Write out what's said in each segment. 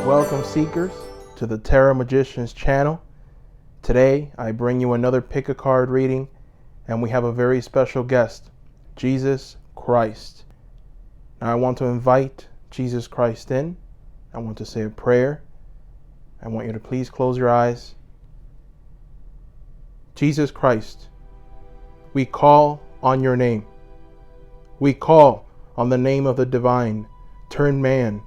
Welcome, seekers, to the Tarot Magicians channel. Today, I bring you another pick a card reading, and we have a very special guest, Jesus Christ. Now, I want to invite Jesus Christ in. I want to say a prayer. I want you to please close your eyes. Jesus Christ, we call on your name. We call on the name of the divine, turned man,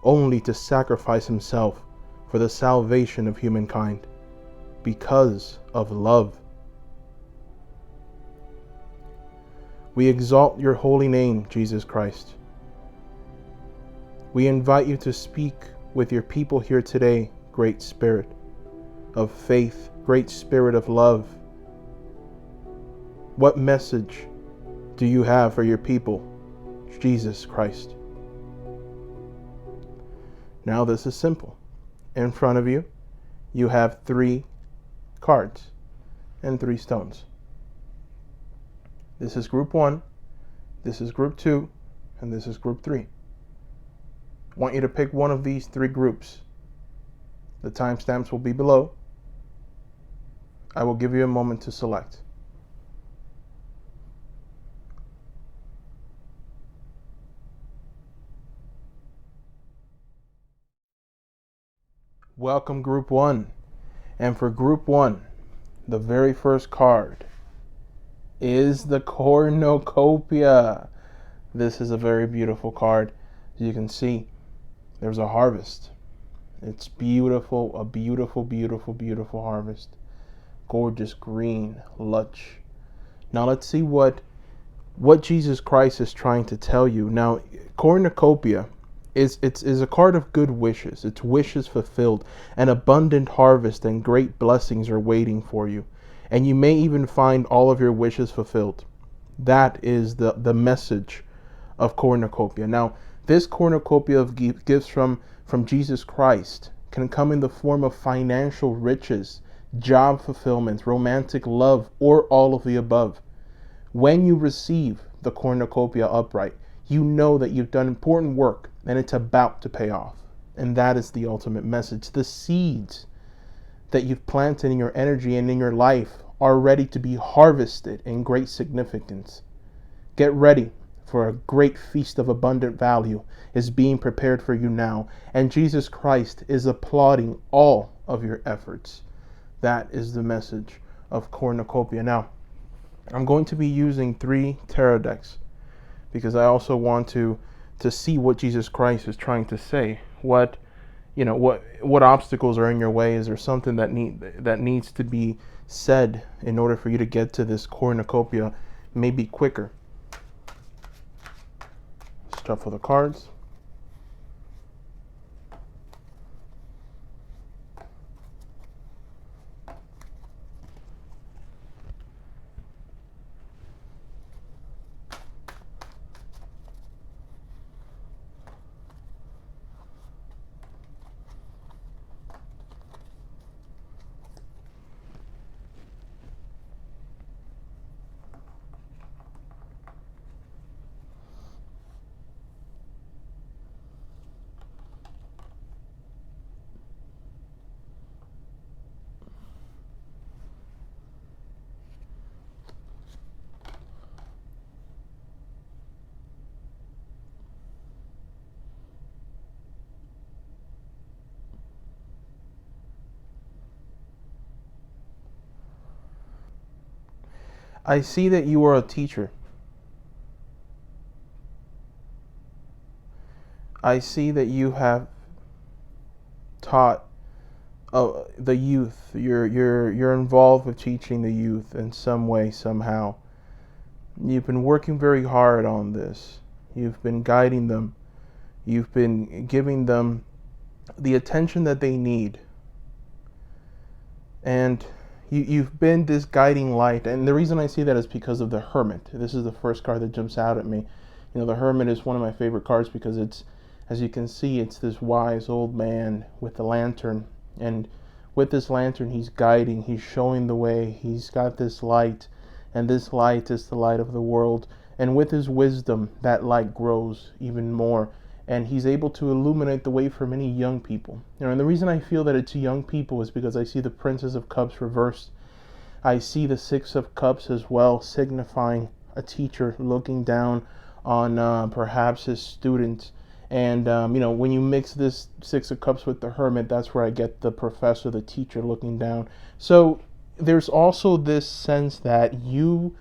only to sacrifice himself for the salvation of humankind, because of love. We exalt your holy name, Jesus Christ. We invite you to speak with your people here today, Great Spirit of faith, Great Spirit of love. What message do you have for your people, Jesus Christ? Now this is simple. In front of you, you have 3 cards and 3 stones. This is group 1, this is group 2, and this is group 3. I want you to pick one of these 3 groups. The timestamps will be below. I will give you a moment to select. Welcome, group 1. And for group 1, the very first card is the cornucopia. This is a very beautiful card. As you can see, there's a harvest. It's beautiful, a beautiful, beautiful, beautiful harvest. Gorgeous green, lush. Now let's see what Jesus Christ is trying to tell you. Now, cornucopia is a card of good wishes. It's wishes fulfilled. An abundant harvest and great blessings are waiting for you. And you may even find all of your wishes fulfilled. That is the message of cornucopia. Now, this cornucopia of gifts from Jesus Christ can come in the form of financial riches, job fulfillment, romantic love, or all of the above. When you receive the cornucopia upright, you know that you've done important work and it's about to pay off. And that is the ultimate message. The seeds that you've planted in your energy and in your life are ready to be harvested in great significance. Get ready, for a great feast of abundant value is being prepared for you now. And Jesus Christ is applauding all of your efforts. That is the message of cornucopia. Now, I'm going to be using 3 tarot decks because I also want to see what Jesus Christ is trying to say. What obstacles are in your way? Is there something that needs to be said in order for you to get to this cornucopia maybe quicker? Shuffle the cards. I see that you are a teacher. I see that you have taught the youth. You're involved with teaching the youth in some way, somehow. You've been working very hard on this. You've been guiding them. You've been giving them the attention that they need. And you've been this guiding light. And the reason I see that is because of the Hermit. This is the first card that jumps out at me. The Hermit is one of my favorite cards because it's, as you can see, it's this wise old man with the lantern. And with this lantern, he's guiding, he's showing the way. He's got this light, and this light is the light of the world. And with his wisdom, that light grows even more. and he's able to illuminate the way for many young people. And the reason I feel that it's young people is because I see the Princess of Cups reversed. I see the Six of Cups as well, signifying a teacher looking down on perhaps his students. And, when you mix this Six of Cups with the Hermit, that's where I get the professor, the teacher looking down. So there's also this sense that you,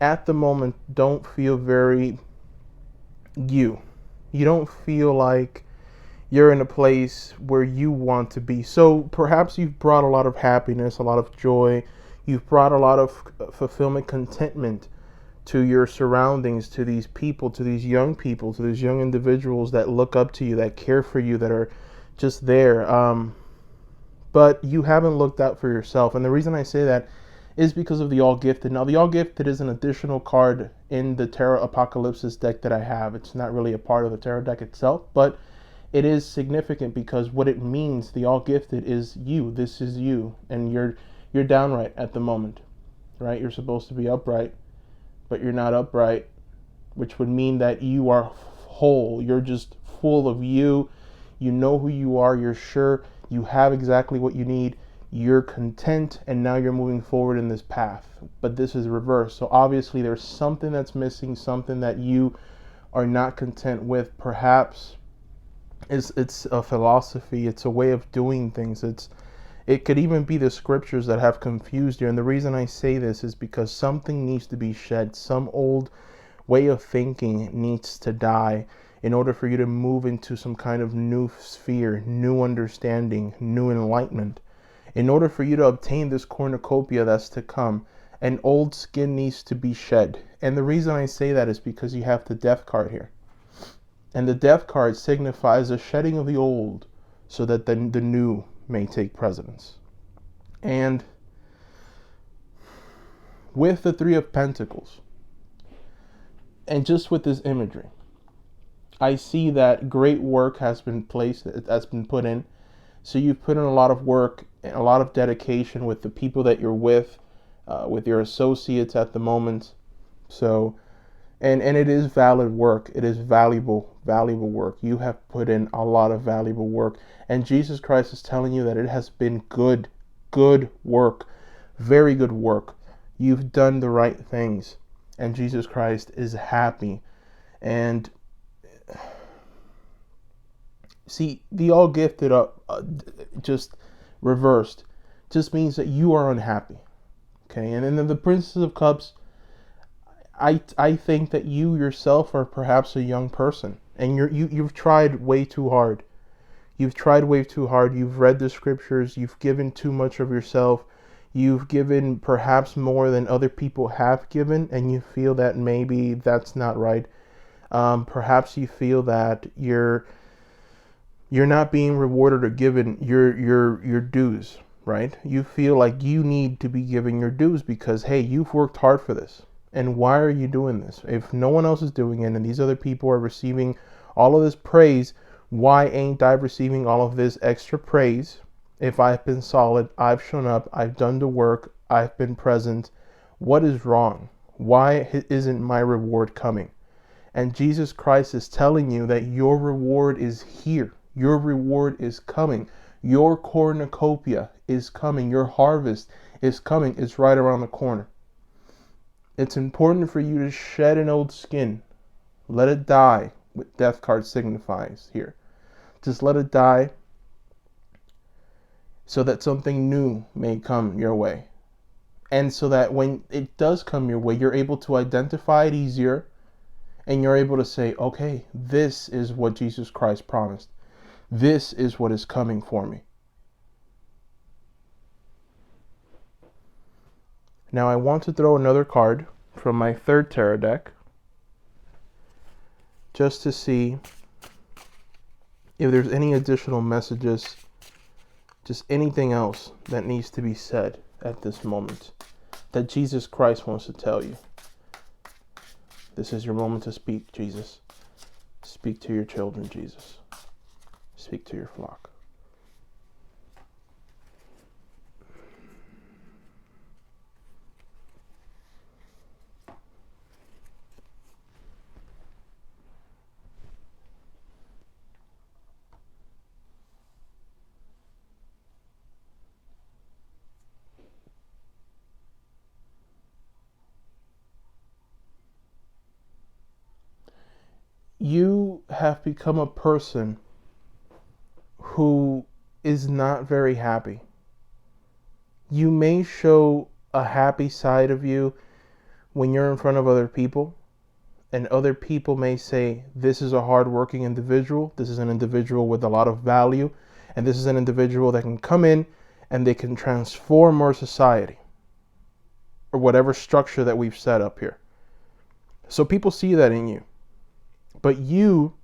at the moment, don't feel very you. You don't feel like you're in a place where you want to be. So perhaps you've brought a lot of happiness, a lot of joy. You've brought a lot of fulfillment, contentment to your surroundings, to these people, to these young people, to these young individuals that look up to you, that care for you, that are just there. But you haven't looked out for yourself. And the reason I say that is because of the All Gifted. Now, the All Gifted is an additional card in the Tarot Apocalypsis deck that I have. It's not really a part of the tarot deck itself, but it is significant because what it means, the All Gifted, is you. This is you, and you're downright at the moment, right? You're supposed to be upright, but you're not upright, which would mean that you are whole. You're just full of you. You know who you are. You're sure you have exactly what you need. You're content, and now you're moving forward in this path. But this is reversed. So obviously there's something that's missing, something that you are not content with. Perhaps it's a philosophy. It's a way of doing things. It could even be the scriptures that have confused you. And the reason I say this is because something needs to be shed. Some old way of thinking needs to die in order for you to move into some kind of new sphere, new understanding, new enlightenment. In order for you to obtain this cornucopia that's to come, an old skin needs to be shed. And the reason I say that is because you have the Death card here. And the Death card signifies a shedding of the old so that the new may take precedence. And with the Three of Pentacles, and just with this imagery, I see that great work has been put in. So you've put in a lot of work and a lot of dedication with the people that you're with your associates at the moment. So, and it is valid work. It is valuable work. You have put in a lot of valuable work. And Jesus Christ is telling you that it has been good work, very good work. You've done the right things. And Jesus Christ is happy. And see, the All Gifted just reversed just means that you are unhappy. Okay, and then the Princess of Cups, I think that you yourself are perhaps a young person, and you've tried way too hard. You've tried way too hard. You've read the scriptures. You've given too much of yourself. You've given perhaps more than other people have given, and you feel that maybe that's not right. Perhaps you feel that you're not being rewarded or given your dues, right? You feel like you need to be given your dues because, hey, you've worked hard for this. And why are you doing this? If no one else is doing it and these other people are receiving all of this praise, why ain't I receiving all of this extra praise? If I've been solid, I've shown up, I've done the work, I've been present, what is wrong? Why isn't my reward coming? And Jesus Christ is telling you that your reward is here. Your reward is coming. Your cornucopia is coming. Your harvest is coming. It's right around the corner. It's important for you to shed an old skin. Let it die, what Death card signifies here. Just let it die so that something new may come your way. And so that when it does come your way, you're able to identify it easier, and you're able to say, okay, this is what Jesus Christ promised. This is what is coming for me. Now I want to throw another card from my third tarot deck just to see if there's any additional messages, just anything else that needs to be said at this moment that Jesus Christ wants to tell you. This is your moment to speak, Jesus. Speak to your children, Jesus. Speak to your flock. you have become a person who is not very happy. You may show a happy side of you when you're in front of other people, and other people may say, this is a hardworking individual, this is an individual with a lot of value, and this is an individual that can come in and they can transform our society or whatever structure that we've set up here. So people see that in you, but you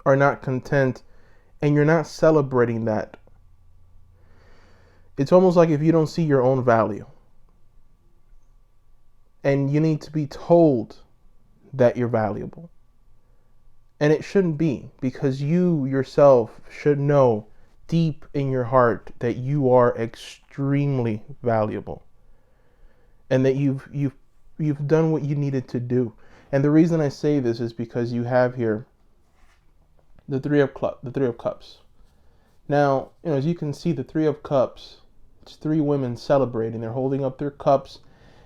are not content and you're not celebrating that. It's almost like if you don't see your own value, and you need to be told that you're valuable. And it shouldn't be, because you yourself should know deep in your heart that you are extremely valuable and that you've done what you needed to do. And the reason I say this is because you have here the Three of Cups. Now, as you can see, the Three of Cups, it's three women celebrating. They're holding up their cups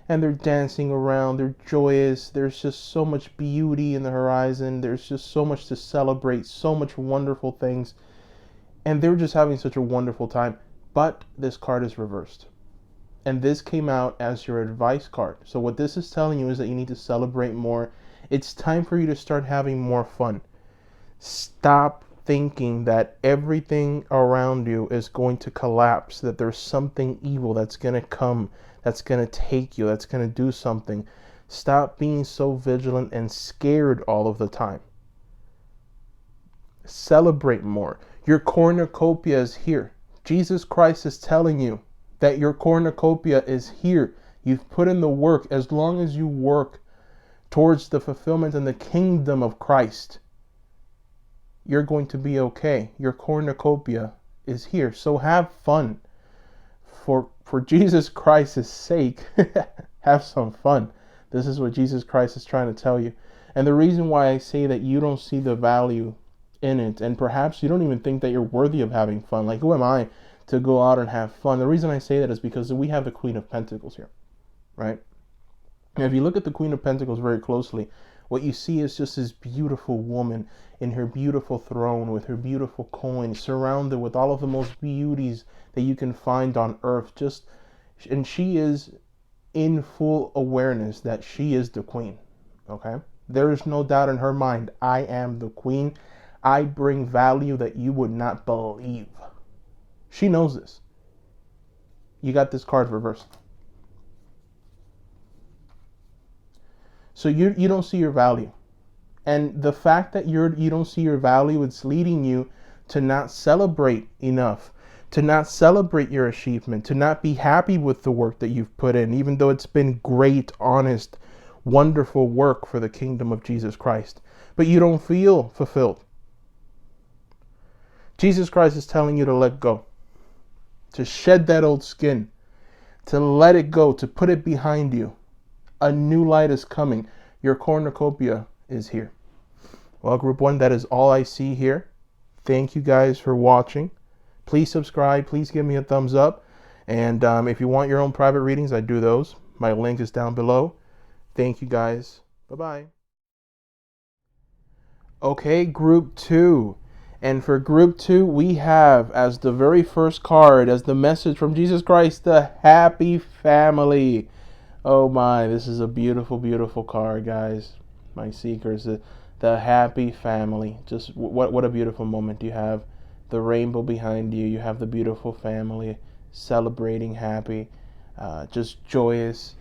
and they're dancing around. They're joyous. There's just so much beauty in the horizon. There's just so much to celebrate, so much wonderful things. And they're just having such a wonderful time. But this card is reversed. And this came out as your advice card. So what this is telling you is that you need to celebrate more. It's time for you to start having more fun. Stop thinking that everything around you is going to collapse, that there's something evil that's going to come, that's going to take you, that's going to do something. Stop being so vigilant and scared all of the time. Celebrate more. Your cornucopia is here. Jesus Christ is telling you that your cornucopia is here. You've put in the work. As long as you work towards the fulfillment and the kingdom of Christ, you're going to be okay. Your cornucopia is here. So have fun. For Jesus Christ's sake, have some fun. This is what Jesus Christ is trying to tell you. And the reason why I say that you don't see the value in it, and perhaps you don't even think that you're worthy of having fun. Like, who am I to go out and have fun? The reason I say that is because we have the Queen of Pentacles here, right? Now, if you look at the Queen of Pentacles very closely, what you see is just this beautiful woman in her beautiful throne with her beautiful coin, surrounded with all of the most beauties that you can find on earth. And she is in full awareness that she is the queen. Okay? There is no doubt in her mind, I am the queen. I bring value that you would not believe. She knows this. You got this card reversed. So you don't see your value. And the fact that you don't see your value, it's leading you to not celebrate enough, to not celebrate your achievement, to not be happy with the work that you've put in, even though it's been great, honest, wonderful work for the kingdom of Jesus Christ. But you don't feel fulfilled. Jesus Christ is telling you to let go, to shed that old skin, to let it go, to put it behind you. A new light is coming. Your cornucopia is here. Well, Group 1, that is all I see here. Thank you guys for watching. Please subscribe. Please give me a thumbs up. And if you want your own private readings, I do those. My link is down below. Thank you guys. Bye-bye. Okay, Group 2. And for Group 2, we have as the very first card, as the message from Jesus Christ, the happy family. Oh my, this is a beautiful, beautiful card, guys. My seekers, the happy family. Just what a beautiful moment you have. The rainbow behind you. You have the beautiful family celebrating, happy, just joyous.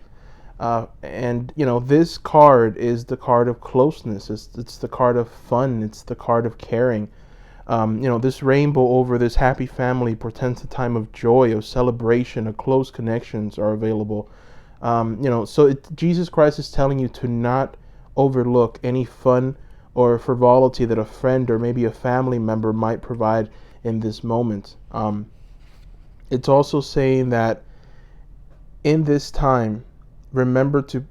And this card is the card of closeness. It's the card of fun. It's the card of caring. This rainbow over this happy family portends a time of joy, of celebration, of close connections are available. Jesus Christ is telling you to not overlook any fun or frivolity that a friend or maybe a family member might provide in this moment. It's also saying that in this time, remember to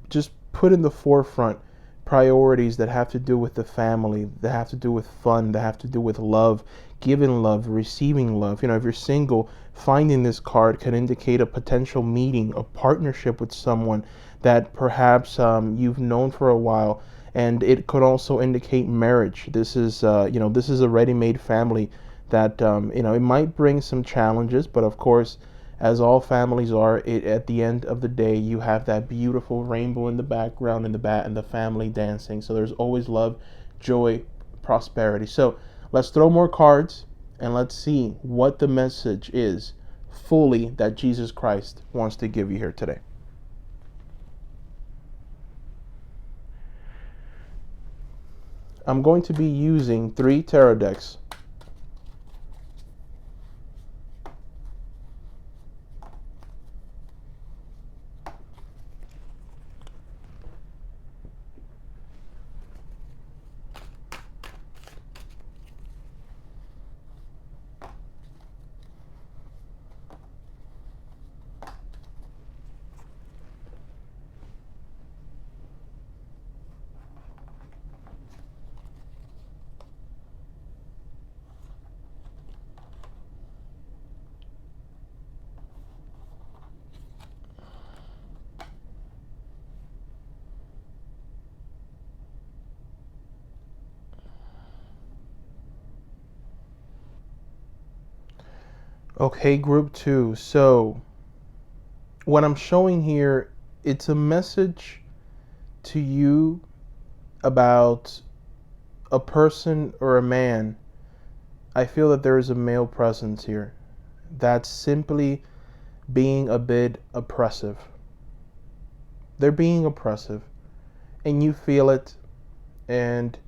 just put in the forefront priorities that have to do with the family, that have to do with fun, that have to do with love, giving love, receiving love. If you're single, finding this card can indicate a potential meeting, a partnership with someone that perhaps you've known for a while, And it could also indicate marriage. This is this is a ready-made family that it might bring some challenges, but of course, as all families are, at the end of the day, you have that beautiful rainbow in the background, and the family dancing. So there's always love, joy, prosperity. So let's throw more cards and let's see what the message is fully that Jesus Christ wants to give you here today. I'm going to be using 3 tarot decks. Okay, group 2. So what I'm showing here, it's a message to you about a person or a man. I feel that there is a male presence here that's simply being a bit oppressive. They're being oppressive, and you feel it, and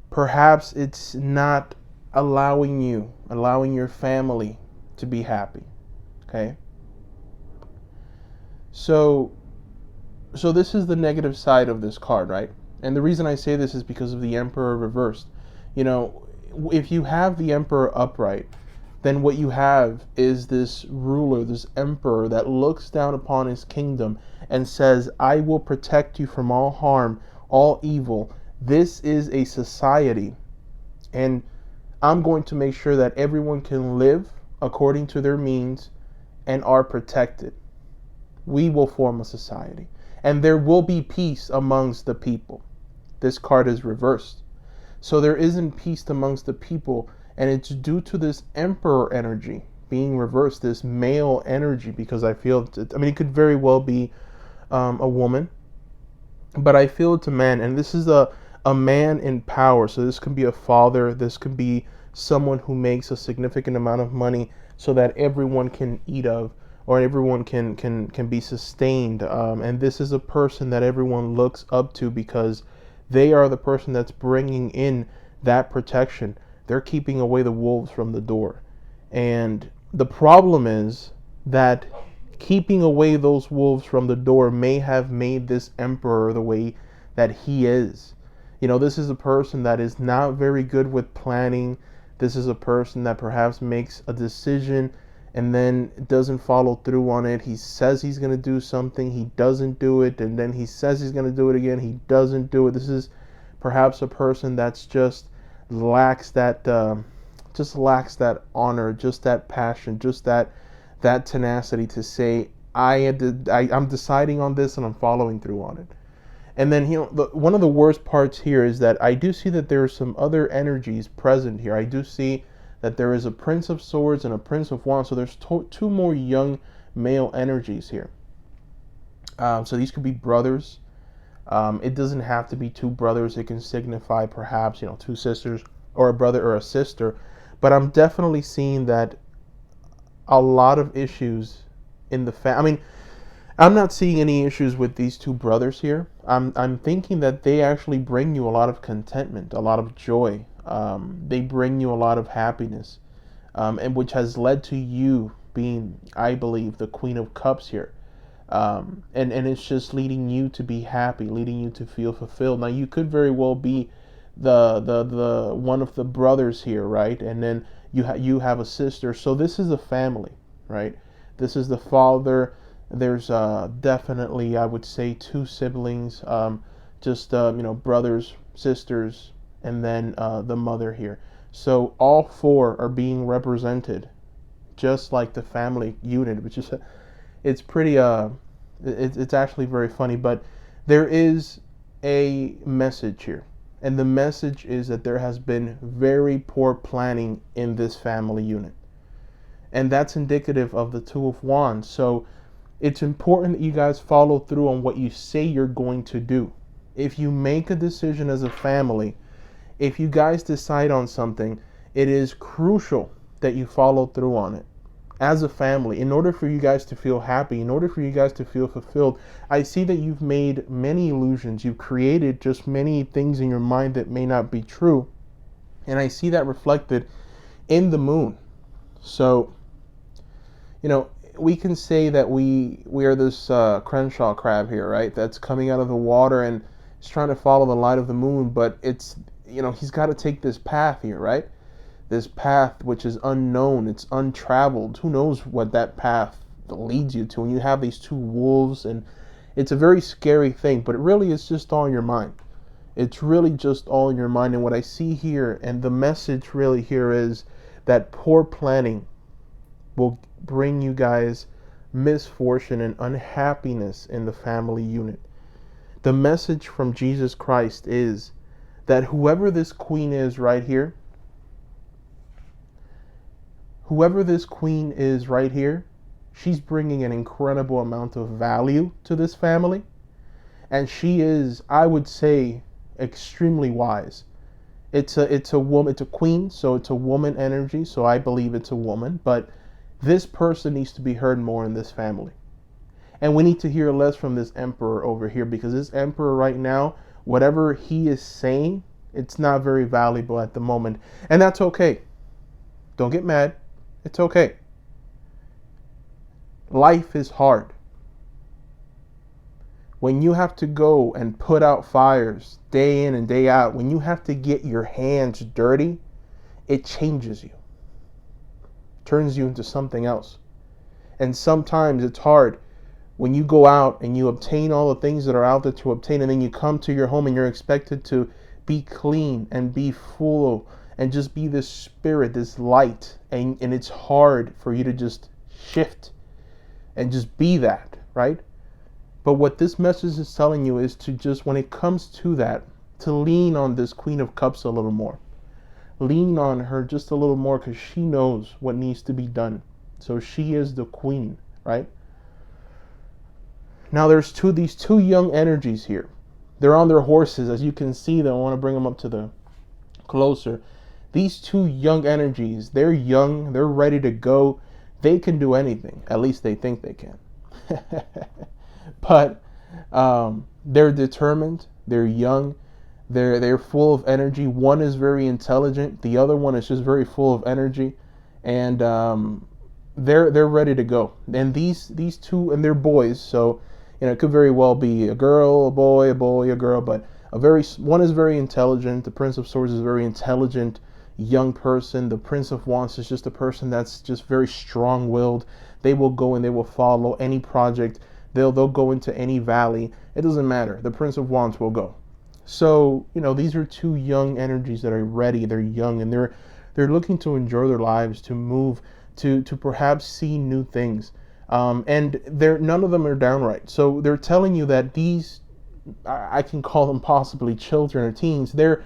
perhaps it's not allowing your family to be happy. Okay? So this is the negative side of this card, right? And the reason I say this is because of the Emperor reversed. If you have the Emperor upright, then what you have is this ruler, this emperor that looks down upon his kingdom and says, I will protect you from all harm, all evil. This is a society, and I'm going to make sure that everyone can live according to their means and are protected. We will form a society, and there will be peace amongst the people. This card is reversed. So there isn't peace amongst the people, and it's due to this emperor energy being reversed, this male energy, because I feel, it could very well be a woman, but I feel it's a man, and this is a man in power. So this could be a father, this could be someone who makes a significant amount of money so that everyone can eat of, or everyone can be sustained. And this is a person that everyone looks up to because they are the person that's bringing in that protection. They're keeping away the wolves from the door. And the problem is that keeping away those wolves from the door may have made this emperor the way that he is. This is a person that is not very good with planning. This is a person that perhaps makes a decision and then doesn't follow through on it. He says he's going to do something, he doesn't do it, and then he says he's going to do it again, he doesn't do it. This is perhaps a person that's just lacks that honor, just that passion, just that tenacity to say, I'm deciding on this and I'm following through on it. And then one of the worst parts here is that I do see that there are some other energies present here. I do see that there is a Prince of Swords and a Prince of Wands. So there's two more young male energies here. So these could be brothers. It doesn't have to be 2 brothers. It can signify perhaps 2 sisters, or a brother or a sister. But I'm definitely seeing that a lot of issues in the family. I'm not seeing any issues with these 2 brothers here. I'm thinking that they actually bring you a lot of contentment, a lot of joy. They bring you a lot of happiness, and which has led to you being, I believe, the Queen of Cups here. And it's just leading you to be happy, leading you to feel fulfilled. Now you could very well be the one of the brothers here, right? And then you have a sister. So this is a family, right? This is the father. There's definitely, I would say, 2 siblings, brothers, sisters, and then the mother here. So all 4 are being represented, just like the family unit, which is it's pretty it's actually very funny. But there is a message here. And the message is that there has been very poor planning in this family unit. And that's indicative of the Two of Wands. So it's important that you guys follow through on what you say you're going to do. If you make a decision as a family, if you guys decide on something, it is crucial that you follow through on it as a family in order for you guys to feel happy, in order for you guys to feel fulfilled. I see that you've made many illusions. You've created just many things in your mind that may not be true. And I see that reflected in the moon. So, we can say that we are this Crenshaw crab here, right? That's coming out of the water and is trying to follow the light of the moon, but it's, he's got to take this path here, right? This path which is unknown, it's untraveled. Who knows what that path leads you to? And you have these two wolves, and it's a very scary thing, but it really is just all in your mind. It's really just all in your mind. And what I see here, and the message really here, is that poor planning will bring you guys misfortune and unhappiness in the family unit. The message from Jesus Christ is that whoever this queen is right here, she's bringing an incredible amount of value to this family. And she is, I would say, extremely wise. It's a woman, it's a queen, so it's a woman energy, so I believe it's a woman, but this person needs to be heard more in this family. And we need to hear less from this emperor over here, because this emperor right now, whatever he is saying, it's not very valuable at the moment. And that's okay. Don't get mad. It's okay. Life is hard. When you have to go and put out fires day in and day out, when you have to get your hands dirty, it changes you. Turns you into something else. And sometimes it's hard when you go out and you obtain all the things that are out there to obtain, and then you come to your home and you're expected to be clean and be full and just be this spirit, this light, and it's hard for you to just shift and just be that, right? But what this message is telling you is to just, when it comes to that, to lean on this Queen of Cups a little more. Lean on her just a little more, because she knows what needs to be done. So she is the queen, right? Now there's these two young energies here. They're on their horses, as you can see. I want to bring them up to the closer. These two young energies, they're young, they're ready to go. They can do anything. At least they think they can. But they're determined, they're young, they're full of energy. One is very intelligent, the other one is just very full of energy, and they're ready to go. And these two, and they're boys, so it could very well be a girl, a boy, a girl, but one is very intelligent. The Prince of Swords is a very intelligent young person. The Prince of Wands is just a person that's just very strong-willed. They will go and they will follow any project. They'll go into any valley. It doesn't matter. The Prince of Wands will go. So, these are two young energies that are ready. They're young, and they're looking to enjoy their lives, to move, to perhaps see new things. And none of them are downright. So they're telling you that these, I can call them possibly children or teens, their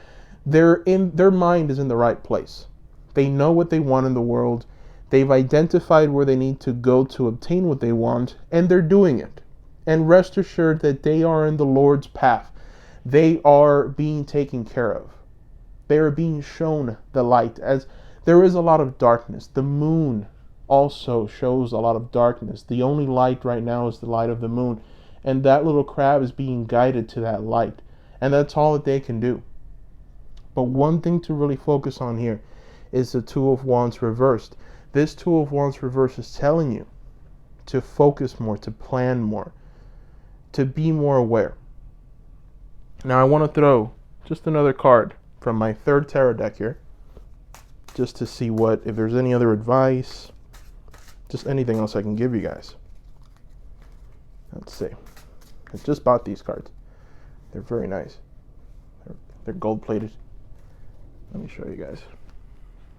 mind is in the right place. They know what they want in the world. They've identified where they need to go to obtain what they want, and they're doing it. And rest assured that they are in the Lord's path. They are being taken care of. They are being shown the light, as there is a lot of darkness. The moon also shows a lot of darkness. The only light right now is the light of the moon, and that little crab is being guided to that light, and that's all that they can do. But one thing to really focus on here is the Two of Wands reversed. This Two of Wands reversed is telling you to focus more, to plan more, to be more aware. Now I want to throw just another card from my third tarot deck here, just to see if there's any other advice, just anything else I can give you guys. Let's see. I just bought these cards. They're very nice. They're gold plated. Let me show you guys.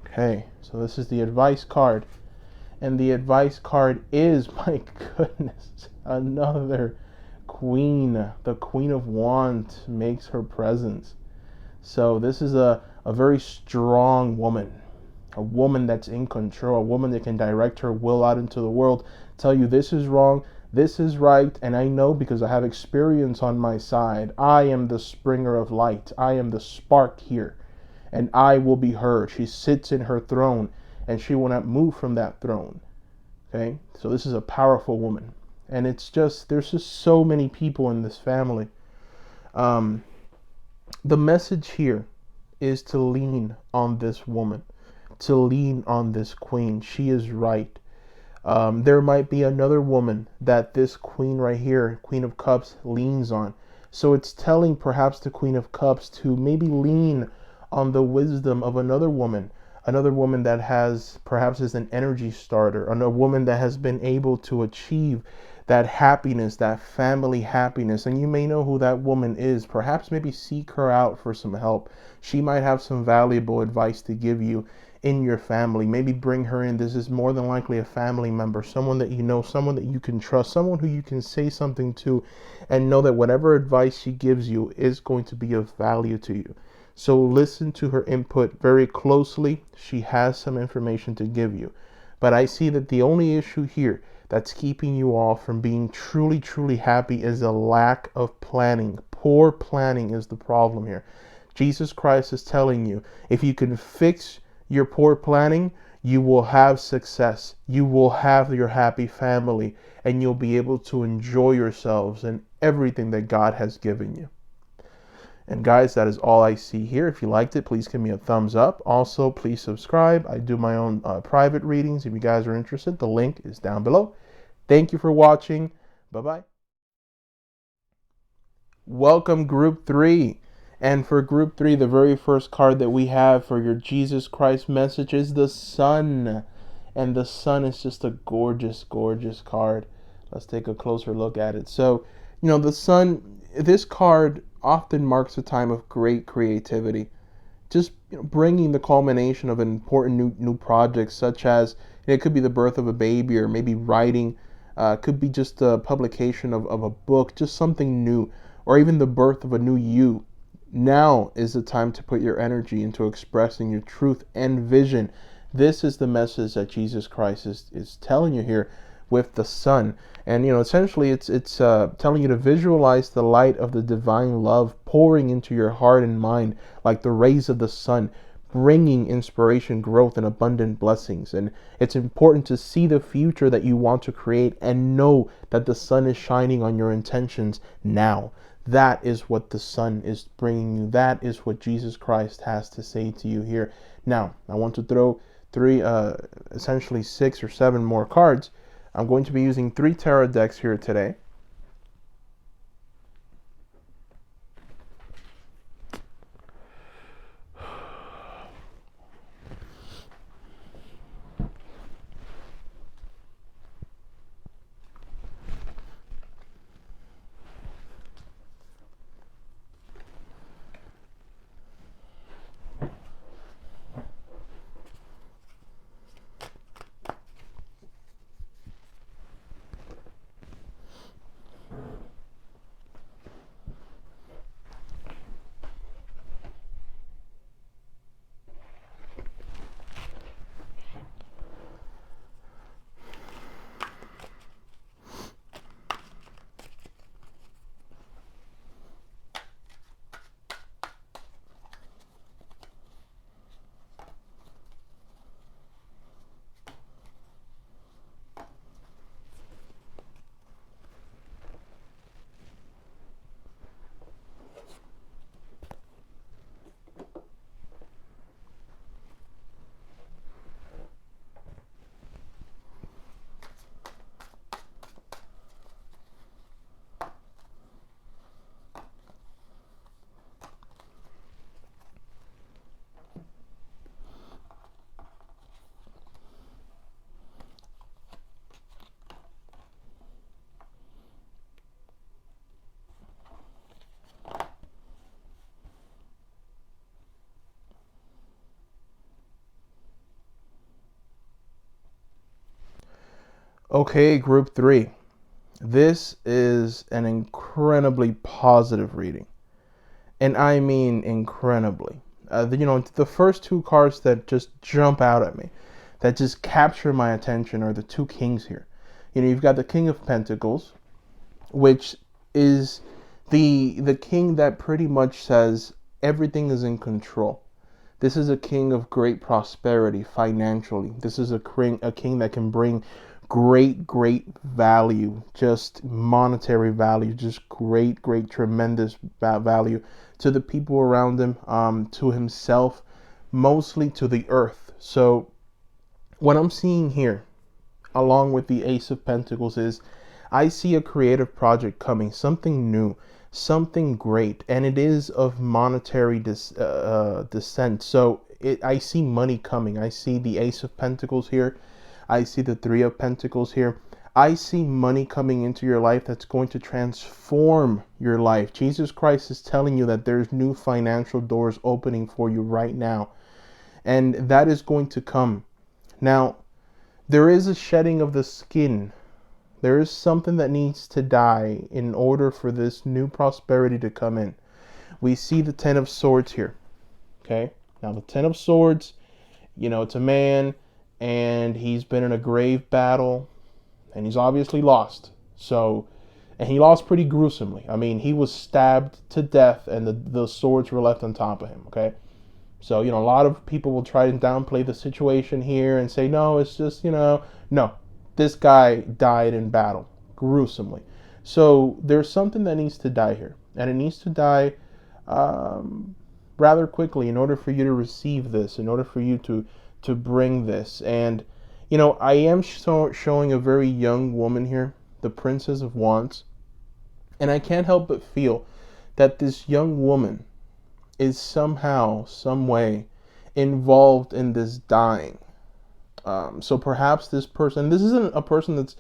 Okay, so this is the advice card. And the advice card is, my goodness, another Queen, the Queen of Wands, makes her presence. So this is a very strong woman, a woman that's in control, a woman that can direct her will out into the world, tell you this is wrong, this is right, and I know because I have experience on my side. I am the springer of light. I am the spark here, and I will be heard. She sits in her throne, and she will not move from that throne. Okay, so this is a powerful woman, and there's just so many people in this family. Um, the message here is to lean on this woman, to lean on this queen. She is right. There might be another woman that this queen right here, Queen of Cups, leans on. So it's telling perhaps the Queen of Cups to maybe lean on the wisdom of another woman that has perhaps is an energy starter, another woman that has been able to achieve that happiness, that family happiness. And you may know who that woman is. Perhaps maybe seek her out for some help. She might have some valuable advice to give you in your family. Maybe bring her in. This is more than likely a family member, someone that you know, someone that you can trust, someone who you can say something to and know that whatever advice she gives you is going to be of value to you. So listen to her input very closely. She has some information to give you. But I see that the only issue here that's keeping you all from being truly, truly happy is a lack of planning. Poor planning is the problem here. Jesus Christ is telling you, if you can fix your poor planning, you will have success. You will have your happy family, and you'll be able to enjoy yourselves and everything that God has given you. And guys, that is all I see here. If you liked it, please give me a thumbs up. Also, please subscribe. I do my own private readings. If you guys are interested, the link is down below. Thank you for watching. Bye-bye. Welcome, Group 3. And for Group 3, the very first card that we have for your Jesus Christ message is the Sun. And the Sun is just a gorgeous, gorgeous card. Let's take a closer look at it. So, the Sun, this card often marks a time of great creativity. Just bringing the culmination of an important new project, such as it could be the birth of a baby, or maybe writing, could be just a publication of a book, just something new, or even the birth of a new you. Now is the time to put your energy into expressing your truth and vision. This is the message that Jesus Christ is telling you here with the Sun. And essentially it's telling you to visualize the light of the divine love pouring into your heart and mind like the rays of the sun, bringing inspiration, growth, and abundant blessings. And it's important to see the future that you want to create and know that the sun is shining on your intentions now. That is what the Sun is bringing you. That is what Jesus Christ has to say to you here. Now, I want to throw essentially 6 or 7 more cards. I'm going to be using 3 tarot decks here today. Okay, Group 3. This is an incredibly positive reading. And I mean incredibly. The first two cards that just jump out at me, that just capture my attention, are the two kings here. You've got the King of Pentacles, which is the king that pretty much says everything is in control. This is a king of great prosperity financially. This is a king that can bring great value, just monetary value, just great tremendous value to the people around him, to himself, mostly to the earth. So what I'm seeing here, along with the Ace of Pentacles, is I see a creative project coming, something new, something great, and it is of monetary descent. So I see money coming. I see the Ace of Pentacles here. I see the Three of Pentacles here. I see money coming into your life that's going to transform your life. Jesus Christ is telling you that there's new financial doors opening for you right now, and that is going to come. Now, there is a shedding of the skin. There is something that needs to die in order for this new prosperity to come in. We see the Ten of Swords here. Okay? Now, the Ten of Swords, it's a man, and he's been in a grave battle, and he's obviously lost. And he lost pretty gruesomely. I mean, he was stabbed to death, and the swords were left on top of him. Okay? So, a lot of people will try to downplay the situation here and say, no, it's just, no. This guy died in battle, gruesomely. So there's something that needs to die here. And it needs to die rather quickly in order for you to receive this, in order for you to bring this. And, I am showing a very young woman here, the Princess of Wands. And I can't help but feel that this young woman is somehow, some way involved in this dying. So perhaps this isn't a person that's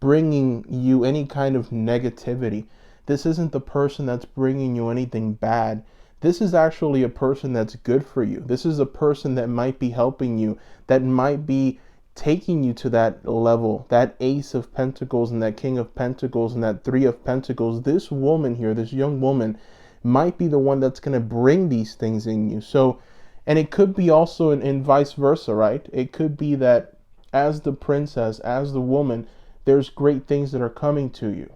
bringing you any kind of negativity. This isn't the person that's bringing you anything bad. This is actually a person that's good for you. This is a person that might be helping you, that might be taking you to that level, that Ace of Pentacles and that King of Pentacles and that Three of Pentacles. This woman here, this young woman, might be the one that's going to bring these things in you. So, and it could be also in vice versa, right? It could be that as the princess, as the woman, there's great things that are coming to you.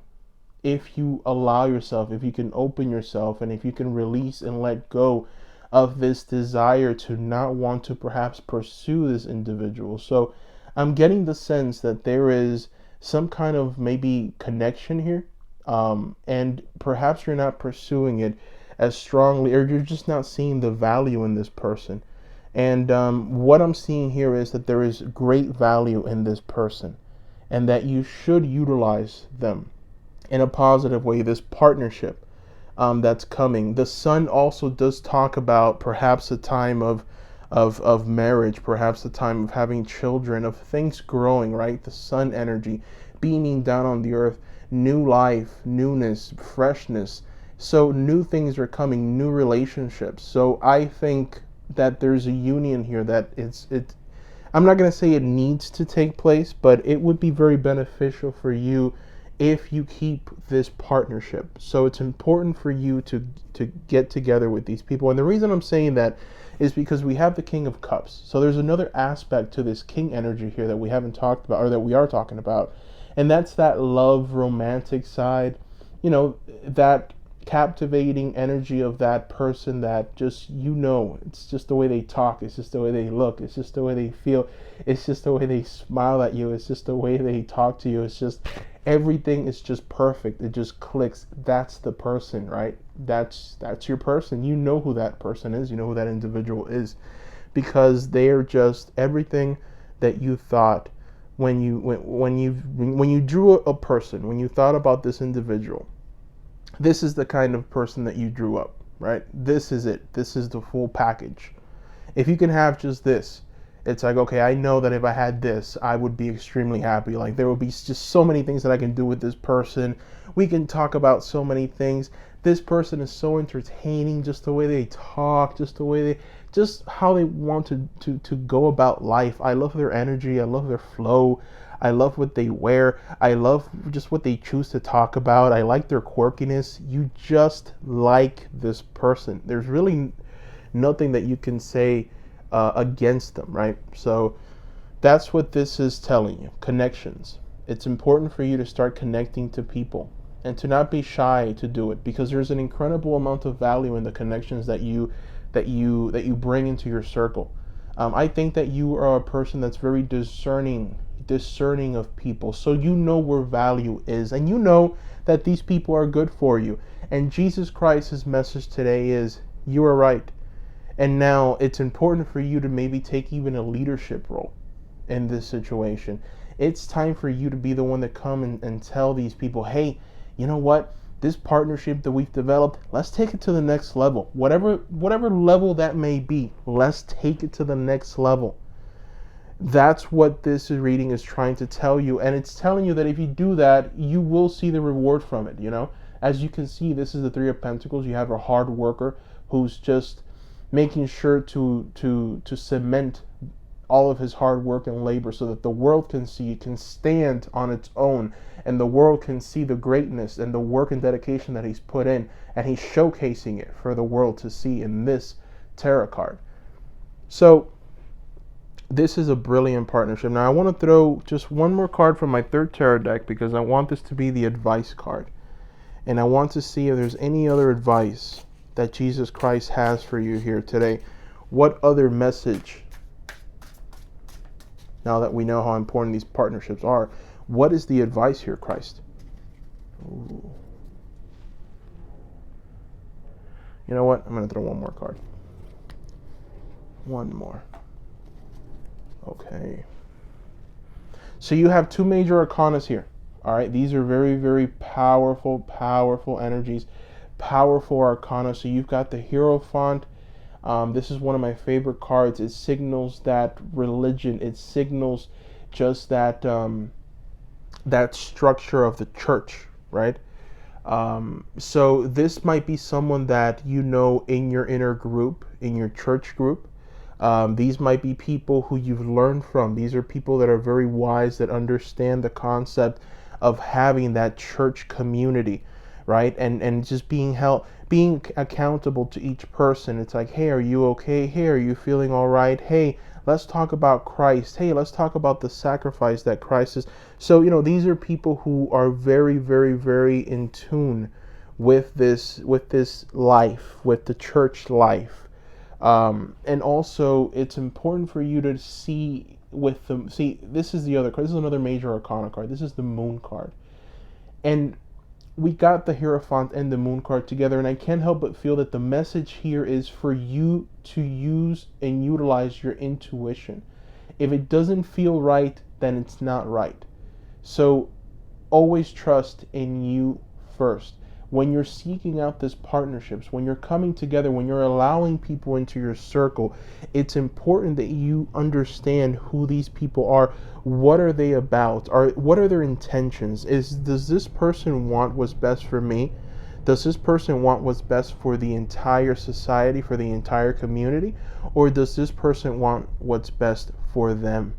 If you allow yourself, if you can open yourself, and if you can release and let go of this desire to not want to perhaps pursue this individual. So I'm getting the sense that there is some kind of maybe connection here. And perhaps you're not pursuing it as strongly, or you're just not seeing the value in this person. And what I'm seeing here is that there is great value in this person, and that you should utilize them in a positive way, this partnership that's coming. The Sun also does talk about perhaps a time of marriage, perhaps a time of having children, of things growing, right? The Sun energy beaming down on the earth, new life, newness, freshness. So new things are coming, new relationships. So I think that there's a union here that I'm not going to say it needs to take place, but it would be very beneficial for you if you keep this partnership. So it's important for you to get together with these people. And the reason I'm saying that is because we have the King of Cups. So there's another aspect to this king energy here that we haven't talked about, or that we are talking about. And that's that love, romantic side, that captivating energy of that person that just, it's just the way they talk, it's just the way they look, it's just the way they feel, it's just the way they smile at you, it's just the way they talk to you, it's just everything is just perfect, it just clicks. That's the person, right? That's your person. You know who that person is, you know who that individual is, because they are just everything that you thought when you drew a person, when you thought about this individual. This is the kind of person that you drew up, right? This is it. This is the full package. If you can have just this, it's like, okay, I know that if I had this, I would be extremely happy. Like, there would be just so many things that I can do with this person. We can talk about so many things. This person is so entertaining, just the way they talk, just how they want to go about life. I love their energy. I love their flow. I love what they wear. I love just what they choose to talk about. I like their quirkiness. You just like this person. There's really nothing that you can say against them, right? So that's what this is telling you. Connections. It's important for you to start connecting to people and to not be shy to do it, because there's an incredible amount of value in the connections that you bring into your circle. I think that you are a person that's very discerning of people, so you know where value is, and you know that these people are good for you. And Jesus Christ's message today is, you are right. And now it's important for you to maybe take even a leadership role in this situation. It's time for you to be the one to come and tell these people, hey, you know what? This partnership that we've developed, let's take it to the next level. Whatever level that may be, let's take it to the next level. That's what this reading is trying to tell you. And it's telling you that if you do that, you will see the reward from it, you know? As you can see, this is the Three of Pentacles. You have a hard worker who's just making sure to cement all of his hard work and labor so that the world can see it, can stand on its own, and the world can see the greatness and the work and dedication that he's put in, and he's showcasing it for the world to see in this tarot card. So this is a brilliant partnership. Now I want to throw just one more card from my third tarot deck, because I want this to be the advice card, and I want to see if there's any other advice that Jesus Christ has for you here today. What other message, now that we know how important these partnerships are, what is the advice here, Christ? Ooh. You know what? I'm going to throw one more card. One more. Okay. So you have two major arcanas here. All right. These are very, very powerful energies, powerful arcana. So you've got the Hierophant. This is one of my favorite cards. It signals that religion. It signals just that that structure of the church, right? So this might be someone that you know in your inner group, in your church group. These might be people who you've learned from. These are people that are very wise, that understand the concept of having that church community, right? And just being accountable to each person. It's like, hey, are you okay? Hey, are you feeling all right? Hey, let's talk about Christ. Hey, let's talk about the sacrifice that Christ is. So, you know, these are people who are very, very, very in tune with this life, with the church life. And also, it's important for you to see with them. See, this is the other card. This is another major arcana card. This is the Moon card. And we got the Hierophant and the Moon card together, and I can't help but feel that the message here is for you to use and utilize your intuition. If it doesn't feel right, then it's not right. So always trust in you first. When you're seeking out these partnerships, when you're coming together, when you're allowing people into your circle, it's important that you understand who these people are. What are they about? What are their intentions? Does this person want what's best for me? Does this person want what's best for the entire society, for the entire community? Or does this person want what's best for them?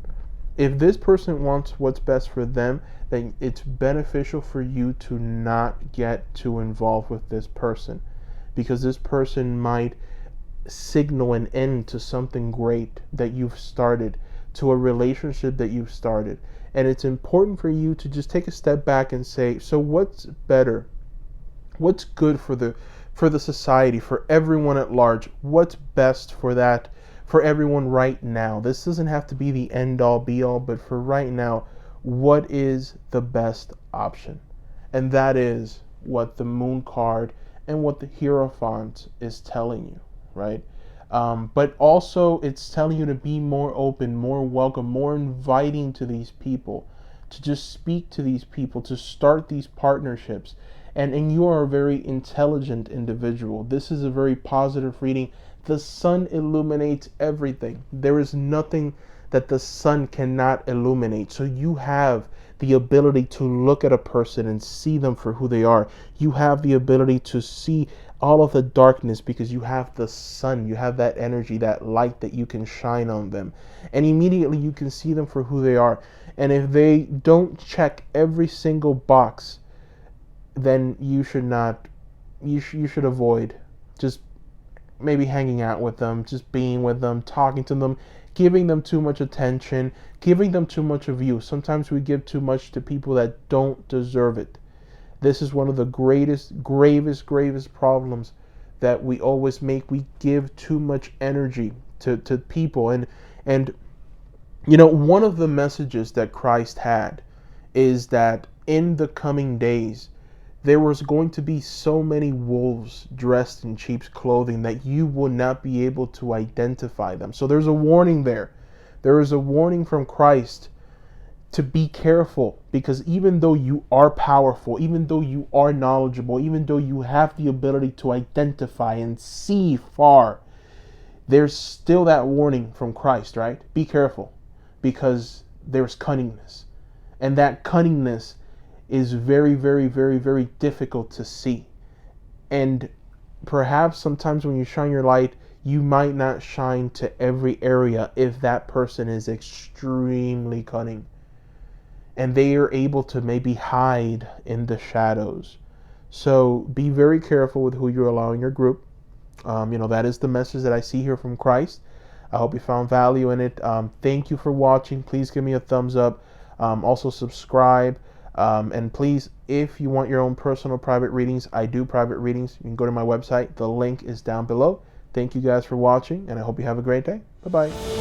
If this person wants what's best for them, then it's beneficial for you to not get too involved with this person, because this person might signal an end to something great that you've started, to a relationship that you've started. And it's important for you to just take a step back and say, so what's better? What's good for the society, for everyone at large? What's best for that, for everyone right now? This doesn't have to be the end all be all, but for right now, what is the best option? And that is what the Moon card and what the Hierophant is telling you, right? But also it's telling you to be more open, more welcome, more inviting to these people, to just speak to these people, to start these partnerships. And you are a very intelligent individual. This is a very positive reading. The sun illuminates everything. There is nothing that the sun cannot illuminate. So you have the ability to look at a person and see them for who they are. You have the ability to see all of the darkness because you have the sun. You have that energy, that light that you can shine on them. And immediately you can see them for who they are. And if they don't check every single box, then you should not, you should avoid just maybe hanging out with them, just being with them, talking to them, giving them too much attention, giving them too much of you. Sometimes we give too much to people that don't deserve it. This is one of the gravest problems that we always make. We give too much energy to people. And you know, one of the messages that Christ had is that in the coming days, there was going to be so many wolves dressed in sheep's clothing that you will not be able to identify them. So there's a warning there. There is a warning from Christ to be careful, because even though you are powerful, even though you are knowledgeable, even though you have the ability to identify and see far, there's still that warning from Christ, right? Be careful, because there's cunningness. And that cunningness is very difficult to see. And perhaps sometimes when you shine your light, you might not shine to every area if that person is extremely cunning. And they are able to maybe hide in the shadows. So be very careful with who you allow in your group. That is the message that I see here from Christ. I hope you found value in it. Thank you for watching. Please give me a thumbs up. Also subscribe. And please, if you want your own personal private readings, I do private readings. You can go to my website. The link is down below. Thank you guys for watching, and I hope you have a great day. Bye-bye.